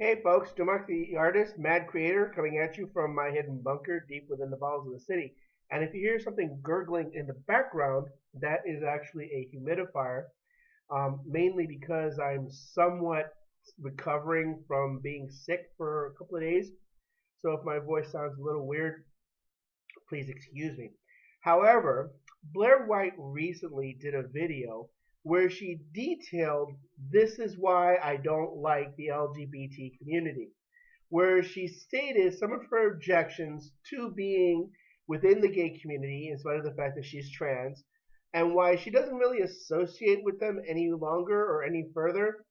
Hey folks, Dumark the artist, mad creator, coming at you from my hidden bunker deep within the bowels of the city. And if you hear something gurgling in the background, that is actually a humidifier, mainly because I'm somewhat recovering from being sick for a couple of days. So if my voice sounds a little weird, please excuse me. However, Blair White recently did a video where she detailed this is why I don't like the LGBT community, where she stated some of her objections to being within the gay community, in spite of the fact that she's trans, and why she doesn't really associate with them any longer or any further.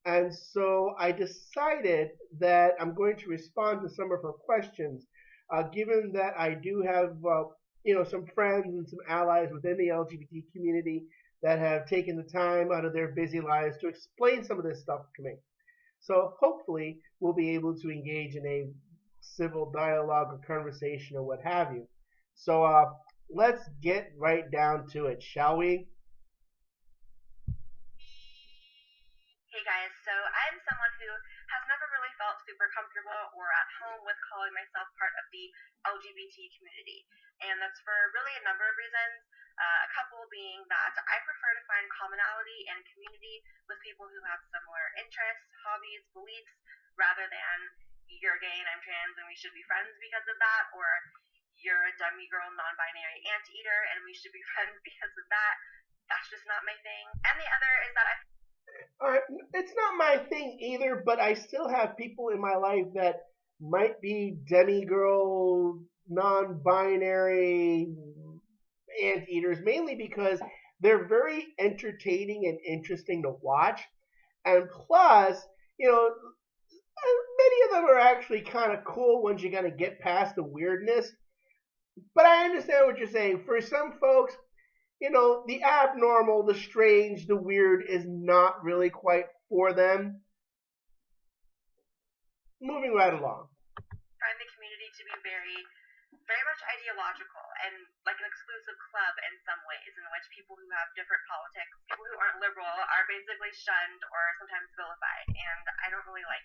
And so I decided that I'm going to respond to some of her questions, given that I do have, some friends and some allies within the LGBT community that have taken the time out of their busy lives to explain some of this stuff to me. So hopefully we'll be able to engage in a civil dialogue or conversation or what have you. So let's get right down to it, shall we? Hey guys, so I'm someone who has never really felt super comfortable or at home with calling myself part of the LGBT community. And that's for really a number of reasons. A couple being that I prefer to find commonality and community with people who have similar interests, hobbies, beliefs, rather than you're gay and I'm trans and we should be friends because of that, or you're a dummy girl non-binary anteater and we should be friends because of that. That's just not my thing. And the other is that I All right, it's not my thing either, but I still have people in my life that might be demigirl, non-binary anteaters, mainly because they're very entertaining and interesting to watch. And plus, you know, many of them are actually kind of cool once you kind of get past the weirdness. But I understand what you're saying. For some folks, the abnormal, the strange, the weird is not really quite for them. Moving right along. find the community to be very much ideological and like an exclusive club in some ways, in which people who have different politics, people who aren't liberal, are basically shunned or sometimes vilified. And I don't really like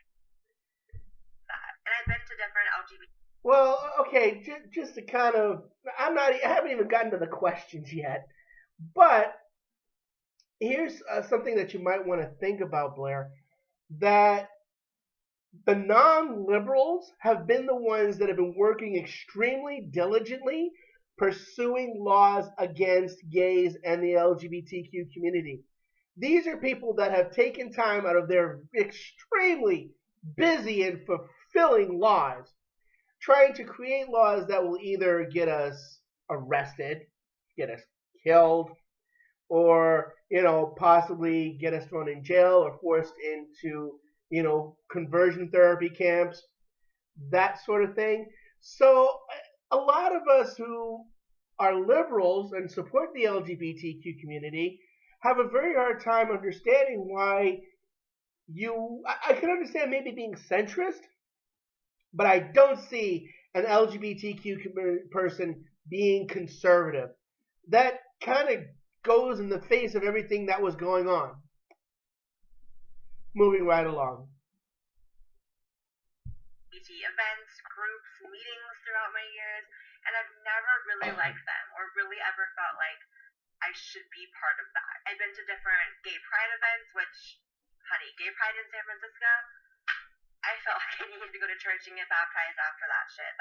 that. And I've been to different LGBT. Well, okay, just to kind of, I haven't even gotten to the questions yet, but here's something that you might want to think about, Blair. That the non-liberals have been the ones that have been working extremely diligently pursuing laws against gays and the LGBTQ community. These are people that have taken time out of their extremely busy and fulfilling lives trying to create laws that will either get us arrested, get us killed, or possibly get us thrown in jail or forced into conversion therapy camps, that sort of thing. So a lot of us who are liberals and support the LGBTQ community have a very hard time understanding why I can understand maybe being centrist, but I don't see an LGBTQ person being conservative. That kind of goes in the face of everything that was going on. Moving right along. Events, groups, meetings throughout my years, and I've never really liked them or really ever felt like I should be part of that. I've been to different gay pride events, which, honey, gay pride in San Francisco, I felt like I needed to go to church and get baptized after that shit.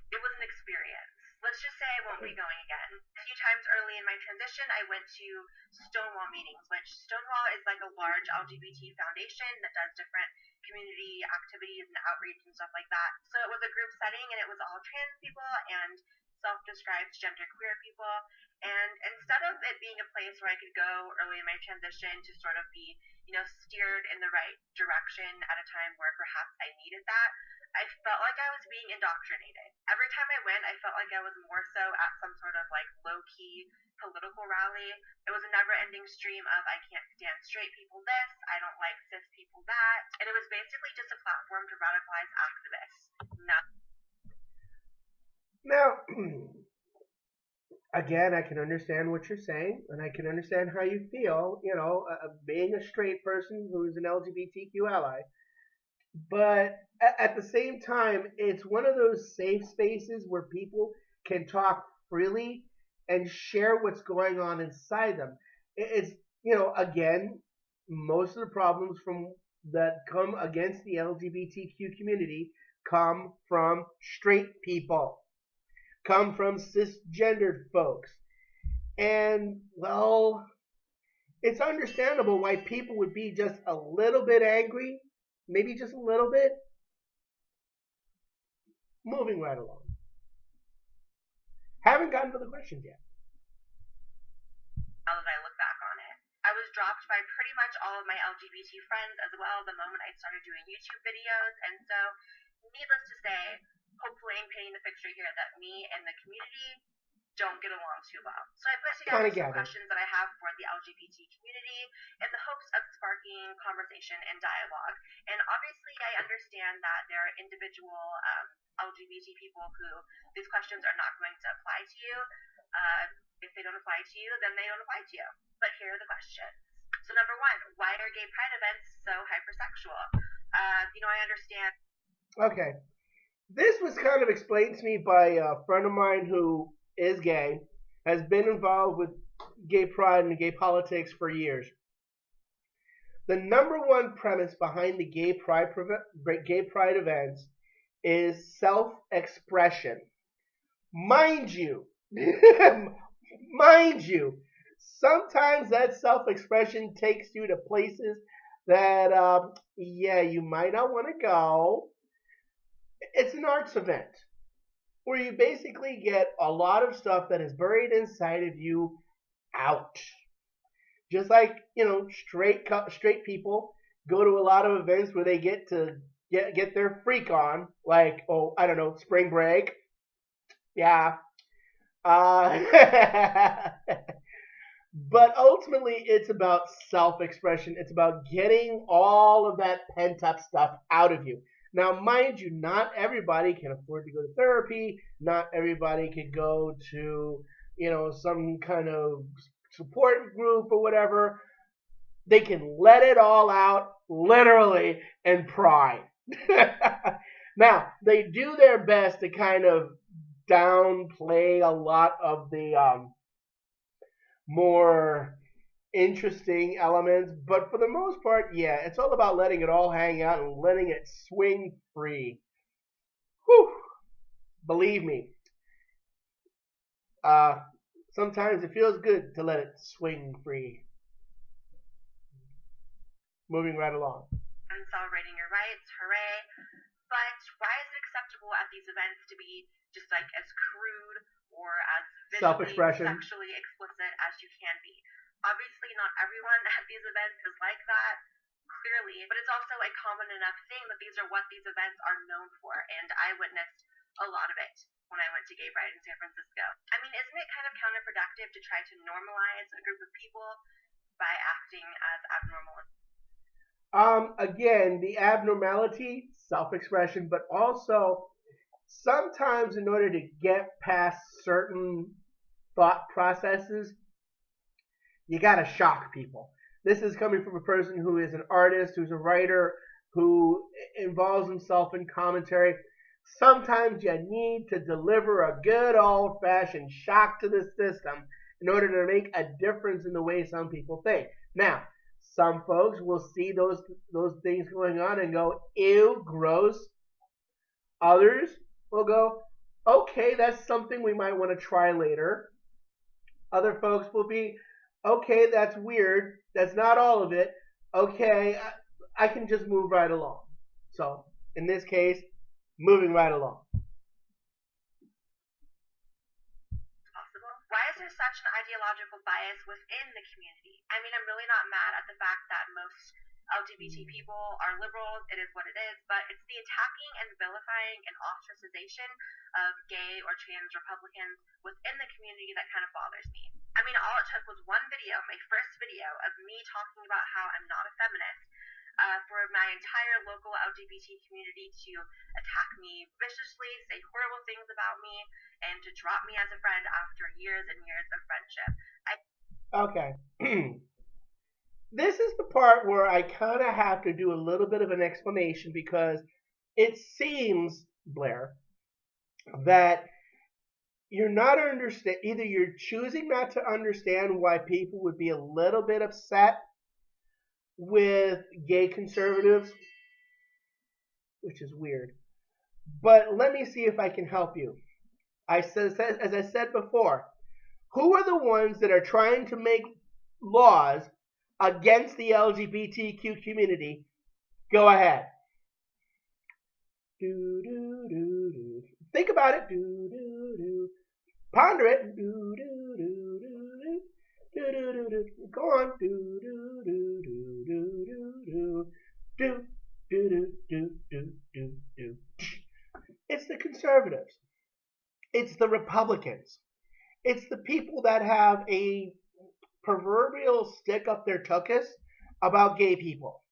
It was an experience. Let's just say I won't be going again. A few times early in my transition, I went to Stonewall meetings, which Stonewall is like a large LGBT foundation that does different community activities and outreach and stuff like that. So it was a group setting and it was all trans people and self-described genderqueer people. And instead of it being a place where I could go early in my transition to sort of be, steered in the right direction at a time where perhaps I needed that, I felt like I was being indoctrinated. Every time I went, I felt like I was more so at some sort of like low key political rally. It was a never ending stream of I can't stand straight people this, I don't like cis people that. And it was basically just a platform to radicalize activists. Now, Now, Again, I can understand what you're saying, and I can understand how you feel. Being a straight person who's an LGBTQ ally, but at the same time, it's one of those safe spaces where people can talk freely and share what's going on inside them. It's, again, most of the problems from that come against the LGBTQ community come from straight people, come from cisgendered folks. And, well, it's understandable why people would be just a little bit angry, maybe just a little bit. Moving right along. Haven't gotten to the questions yet. Now that I look back on it, I was dropped by pretty much all of my LGBT friends as well the moment I started doing YouTube videos, and so, needless to say, hopefully I'm painting the picture here that me and the community don't get along too well. So I put together some questions that I have for the LGBT community in the hopes of sparking conversation and dialogue. And obviously, I understand that there are individual LGBT people who these questions are not going to apply to you. If they don't apply to you, then they don't apply to you. But here are the questions. So number one, why are gay pride events so hypersexual? I understand. Okay. This was kind of explained to me by a friend of mine who is gay, has been involved with gay pride and gay politics for years. The number one premise behind the gay pride events is self-expression. Mind you, mind you, sometimes that self-expression takes you to places that, you might not want to go. It's an arts event where you basically get a lot of stuff that is buried inside of you out. Just like, straight people go to a lot of events where they get to get their freak on, like, oh, I don't know, spring break. Yeah. But ultimately, it's about self-expression. It's about getting all of that pent-up stuff out of you. Now, mind you, not everybody can afford to go to therapy. Not everybody can go to, some kind of support group or whatever. They can let it all out, literally, and cry. Now, they do their best to kind of downplay a lot of the more interesting elements, but for the most part, yeah, it's all about letting it all hang out and letting it swing free. Whew. Believe me, sometimes it feels good to let it swing free. Moving right along. And celebrating your rights, hooray. But why is it acceptable at these events to be just like as crude or as visually sexually explicit as you can be? Obviously, not everyone at these events is like that, clearly, but it's also a common enough thing that these are what these events are known for, and I witnessed a lot of it when I went to Gay Pride in San Francisco. I mean, isn't it kind of counterproductive to try to normalize a group of people by acting as abnormal? Again, the abnormality, self-expression, but also sometimes in order to get past certain thought processes, you gotta shock people. This is coming from a person who is an artist, who's a writer, who involves himself in commentary. Sometimes you need to deliver a good old-fashioned shock to the system in order to make a difference in the way some people think. Now, some folks will see those things going on and go, ew, gross. Others will go, okay, that's something we might want to try later. Other folks will be, okay, that's weird. That's not all of it. Okay, I can just move right along. So, in this case, moving right along. Possible. Why is there such an ideological bias within the community? I mean, I'm really not mad at the fact that most LGBT people are liberals. It is what it is, but it's the attacking and vilifying and ostracization of gay or trans Republicans within the community that kind of bothers me. I mean, all it took was one video, my first video, of me talking about how I'm not a feminist, for my entire local LGBT community to attack me viciously, say horrible things about me, and to drop me as a friend after years and years of friendship. Okay. This is the part where I kind of have to do a little bit of an explanation because it seems, Blair, that you're not understand. Either you're choosing not to understand why people would be a little bit upset with gay conservatives, which is weird. But let me see if I can help you. As I said before, who are the ones that are trying to make laws against the LGBTQ community? Go ahead. Do do do do. Think about it. Do do do. Ponder it. Do do do do do do do do. Go on. Do do do do do do do do do do do do do. It's the conservatives. It's the Republicans. It's the people that have a proverbial stick up their tuchus about gay people.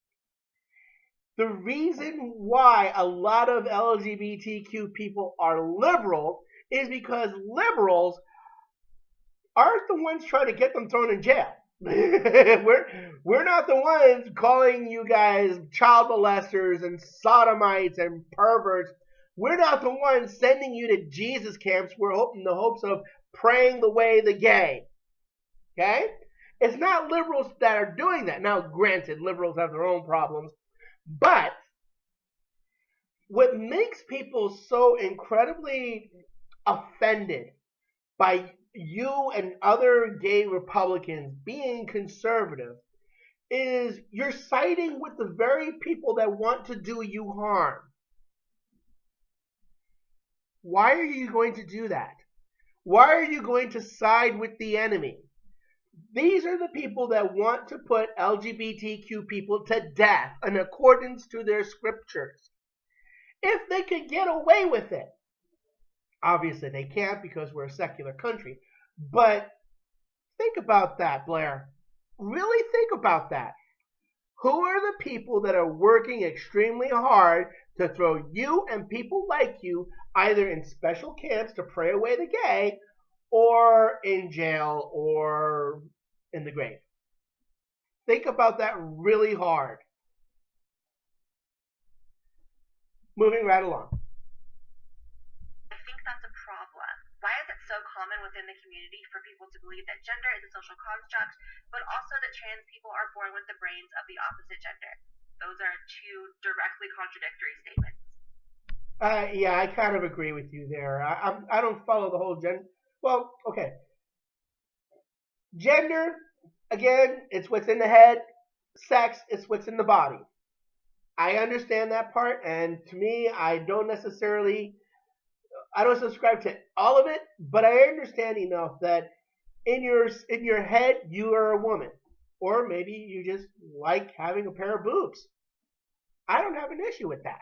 The reason why a lot of LGBTQ people are liberal is because liberals aren't the ones trying to get them thrown in jail. we're not the ones calling you guys child molesters and sodomites and perverts. We're not the ones sending you to Jesus camps. We're hoping the hopes of praying away the gay. Okay? It's not liberals that are doing that. Now, granted, liberals have their own problems, but what makes people so incredibly offended by you and other gay Republicans being conservative is you're siding with the very people that want to do you harm. Why are you going to do that? Why are you going to side with the enemy? These are the people that want to put LGBTQ people to death in accordance to their scriptures. If they could get away with it, obviously they can't because we're a secular country, but think about that, Blair. Really think about that. Who are the people that are working extremely hard to throw you and people like you either in special camps to pray away the gay or in jail or in the grave? Think about that really hard. Moving right along. I think that's a problem. Why is it so common within the community for people to believe that gender is a social construct, but also that trans people are born with the brains of the opposite gender? Those are two directly contradictory statements. Yeah, I kind of agree with you there. I don't follow the whole gender. Well, okay. Gender, again, it's what's in the head. Sex, it's what's in the body. I understand that part, and to me, I don't subscribe to all of it, but I understand enough that in your head you are a woman, or maybe you just like having a pair of boobs. I don't have an issue with that.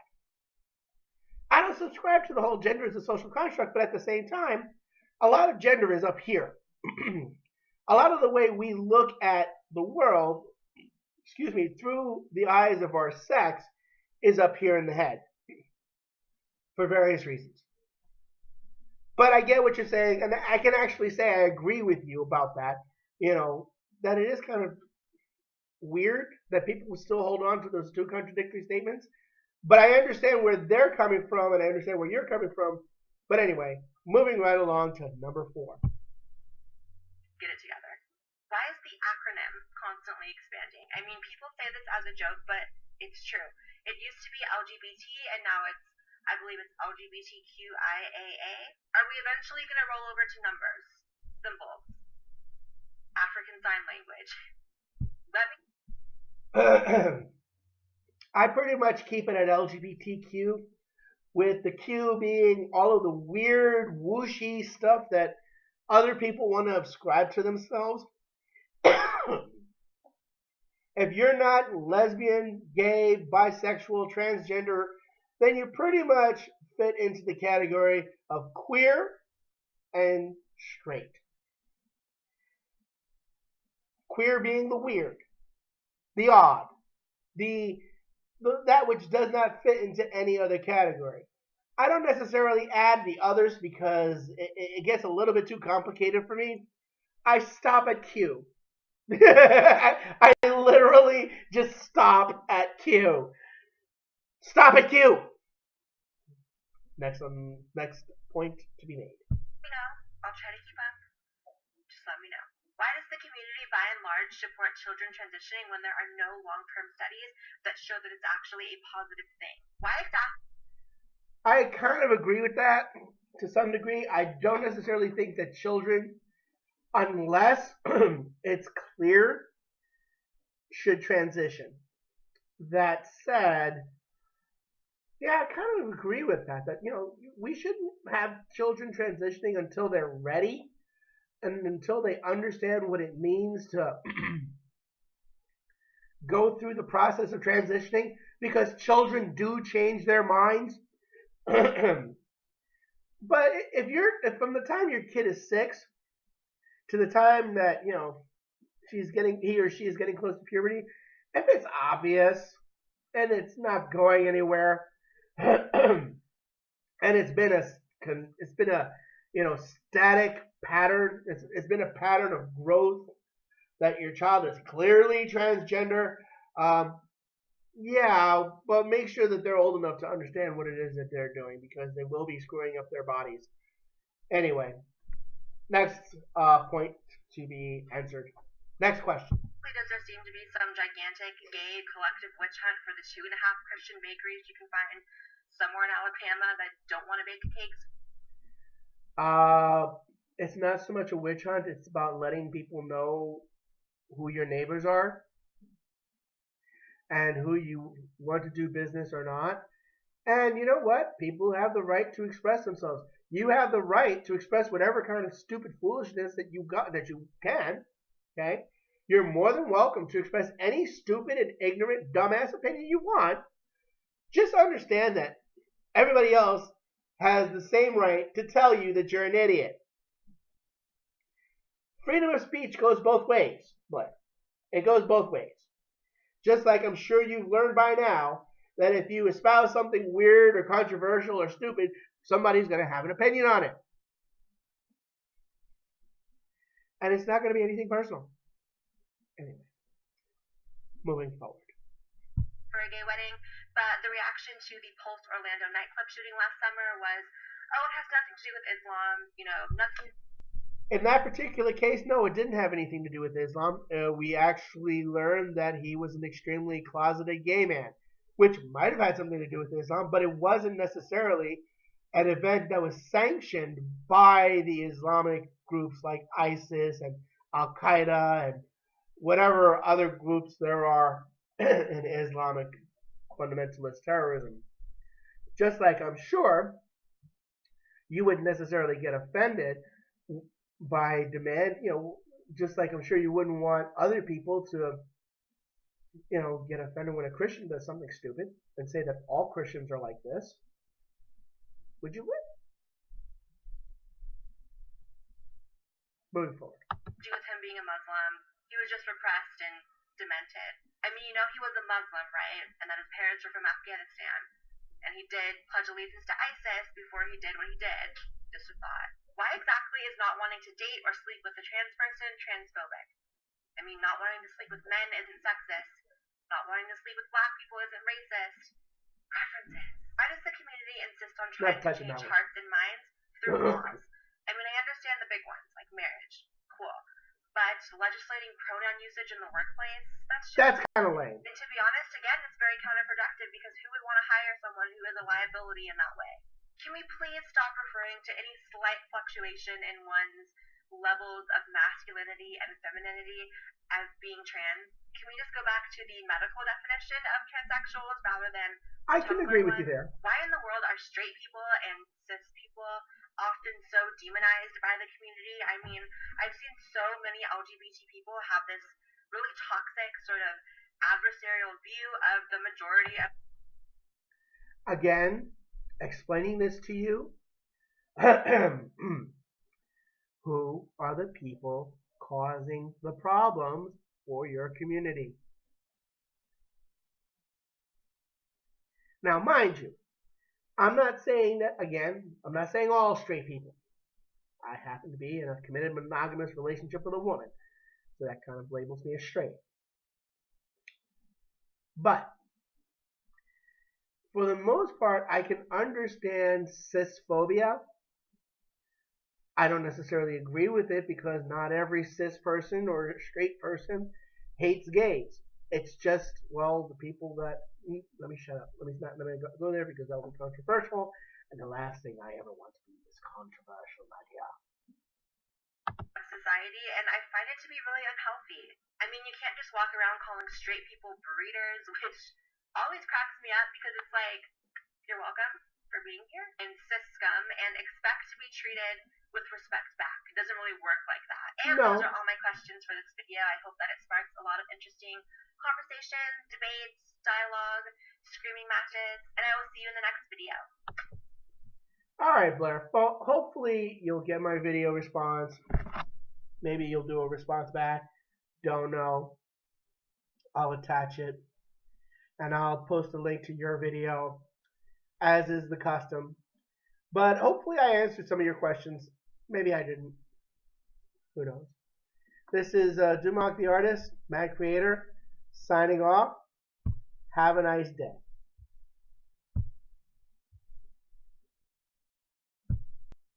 I don't subscribe to the whole gender as a social construct, but at the same time, a lot of gender is up here. A lot of the way we look at the world, through the eyes of our sex is up here in the head for various reasons. But I get what you're saying, and I can actually say I agree with you about that. That it is kind of weird that people will still hold on to those two contradictory statements. But I understand where they're coming from, and I understand where you're coming from. But anyway, moving right along to number 4. Get it together. Why is the acronym constantly expanding? I mean, people say this as a joke, but it's true. It used to be LGBT, and now I believe it's LGBTQIAA. Are we eventually going to roll over to numbers, symbols, African Sign Language? I pretty much keep it at LGBTQ, with the Q being all of the weird, whooshy stuff that other people want to ascribe to themselves. If you're not lesbian, gay, bisexual, transgender, then you pretty much fit into the category of queer and straight. Queer being the weird, the odd, the that which does not fit into any other category. I don't necessarily add the others because it gets a little bit too complicated for me. I stop at Q. I literally just stop at Q. Stop at Q. Next point to be made. You know, I'll try to keep up. Just let me know. Why does the community by and large support children transitioning when there are no long-term studies that show that it's actually a positive thing? Why exactly? I kind of agree with that to some degree. I don't necessarily think that children, unless it's clear, should transition. That said, yeah, I kind of agree with that. That we shouldn't have children transitioning until they're ready and until they understand what it means to go through the process of transitioning, because children do change their minds. But if from the time your kid is 6 to the time that he or she is getting close to puberty, if it's obvious and it's not going anywhere, and it's been a static pattern. It's been a pattern of growth that your child is clearly transgender. Yeah, but make sure that they're old enough to understand what it is that they're doing, because they will be screwing up their bodies. Anyway, next point to be answered. Next question. Does there seem to be some gigantic gay collective witch hunt for the 2.5 Christian bakeries you can find somewhere in Alabama that don't want to bake cakes? It's not so much a witch hunt. It's about letting people know who your neighbors are and who you want to do business or not. And you know what? People have the right to express themselves. You have the right to express whatever kind of stupid foolishness that you can. Okay? You're more than welcome to express any stupid and ignorant, dumbass opinion you want. Just understand that everybody else has the same right to tell you that you're an idiot. Freedom of speech goes both ways, Blair. It goes both ways. Just like I'm sure you've learned by now that if you espouse something weird or controversial or stupid, somebody's going to have an opinion on it. And it's not going to be anything personal. Anyway, moving forward. For a gay wedding, but the reaction to the Pulse Orlando nightclub shooting last summer was, oh, it has nothing to do with Islam, nothing. In that particular case, no, it didn't have anything to do with Islam. We actually learned that he was an extremely closeted gay man, which might have had something to do with Islam, but it wasn't necessarily an event that was sanctioned by the Islamic groups like ISIS and Al Qaeda and whatever other groups there are in Islamic fundamentalist terrorism. Just like I'm sure you wouldn't necessarily get offended by demand, just like I'm sure you wouldn't want other people to, get offended when a Christian does something stupid and say that all Christians are like this. Would you? Moving forward. Do with him being a Muslim, he was just repressed and demented. I mean, he was a Muslim, right? And that his parents were from Afghanistan. And he did pledge allegiance to ISIS before he did what he did. Just a thought. Why exactly is not wanting to date or sleep with a trans person transphobic? I mean, not wanting to sleep with men isn't sexist. Not wanting to sleep with black people isn't racist. Preferences. Why does the community insist on trying to change hearts and minds through laws? I mean, I understand the big ones, like marriage. Cool. But legislating pronoun usage in the workplace, that's kind of lame. And to be honest, again, it's very counterproductive, because who would want to hire someone who is a liability in that way? Can we please stop referring to any slight fluctuation in one's levels of masculinity and femininity as being trans? Can we just go back to the medical definition of transsexuals rather than... I can agree with you there. Why in the world are straight people and cis people often so demonized by the community? I mean, I've seen so many LGBT people have this really toxic sort of adversarial view of the majority of... Again, explaining this to you, who are the people causing the problems for your community? Now, mind you, I'm not saying that, again, I'm not saying all straight people. I happen to be in a committed monogamous relationship with a woman, so that kind of labels me as straight. But for the most part, I can understand cisphobia. I don't necessarily agree with it because not every cis person or straight person hates gays. It's just, well, the people that let me shut up. Let me go there because that'll be controversial. And the last thing I ever want to be is controversial, Nadia. Society, and I find it to be really unhealthy. I mean, you can't just walk around calling straight people breeders, which always cracks me up because it's like, you're welcome for being here, and cis scum, and expect to be treated with respect back. It doesn't really work like that. And No. those are all my questions for this video. I hope that it sparks a lot of interesting conversation, debates, dialogue, screaming matches, and I will see you in the next video. Alright, Blair. Well, hopefully you'll get my video response. Maybe you'll do a response back. Don't know. I'll attach it. And I'll post a link to your video, as is the custom. But hopefully I answered some of your questions. Maybe I didn't. Who knows? This is Dumonk the Artist, Mad Creator, signing off. Have a nice day.